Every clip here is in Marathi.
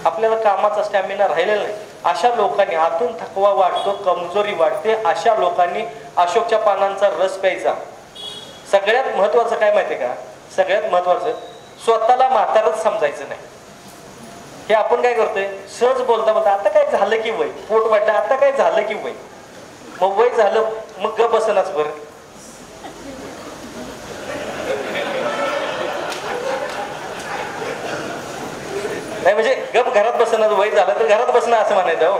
आपल्याला कामाचा स्टॅमिना राहिलेला नाही, अशा लोकांनी, आतून थकवा वाटतो, कमजोरी वाटते, अशा लोकांनी अशोकच्या पानांचा रस प्यायचा. सगळ्यात महत्वाचं काय माहितीये का, सगळ्यात महत्वाचं स्वतःला म्हातारच समजायचं नाही. हे आपण काय करतोय, सहज बोलता बोलता आता काय झालं की वय, पोट वाटलं आता काय झालं की वय, मग वय झालं मग ग बसनाच बरं. नाही म्हणजे गप घरात बसणं, वय झालं तर घरात बसणं असं म्हणायचं हो.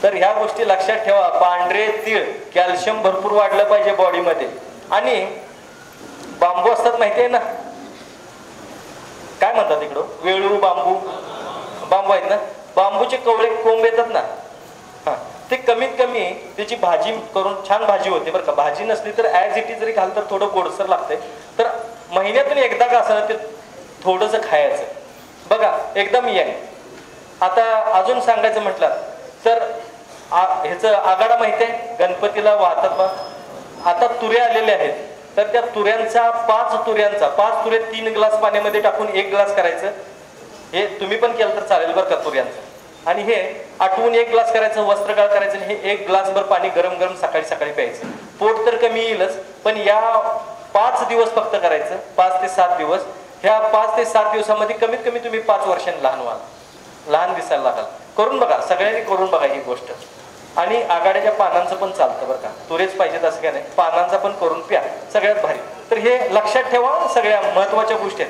तर ह्या गोष्टी लक्षात ठेवा. पांढरे तीळ, कॅल्शियम भरपूर वाढलं पाहिजे बॉडीमध्ये. आणि बांबू असतात माहिती आहे ना, काय म्हणतात इकडं, वेळू बांबू, बांबू आहेत ना, बांबूचे कवळे कोंब येतात ना, हा ते कमीत कमी त्याची भाजी करून छान भाजी होते बरं का. भाजी नसली तर ॲज इट इज जरी खाल तर थोडं गोडसर लागतंय. तर महिन्यातून एकदा का असं ते थोडंसं खायचं बघा, एकदम यंग. आता अजून सांगायचं म्हटलं तर ह्याचं आगाडा माहिती आहे, गणपतीला वाहतात बा. आता तुऱ्या आलेल्या आहेत, तर त्या तुऱ्यांचा 5 तुऱ्या 3 ग्लास पाण्यामध्ये टाकून 1 ग्लास करायचं. हे तुम्ही पण केलं तर चालेल बरं का तुऱ्यांचं. आणि हे आठवून 1 ग्लास करायचं, वस्त्रगाळ करायचं, आणि हे 1 ग्लासभर पाणी गरम गरम सकाळी सकाळी प्यायचं. पोट तर कमी येईलच, पण या 5 दिवस फक्त करायचं, 5 ते 7 दिवस. ह्या 5 ते 7 दिवसामध्ये कमीत कमी तुम्ही 5 वर्षांनी लहान व्हाल, लहान दिसायला लागाल. करून बघा, सगळ्यांनी करून बघा ही गोष्ट. आणि आघाड्याच्या पानांचं पण चालतं बरं का, तुरेच पाहिजेत असं काय नाही, पानांचा पण करून प्या, सगळ्यात भारी. तर हे लक्षात ठेवा, सगळ्या महत्वाच्या गोष्टी आहेत.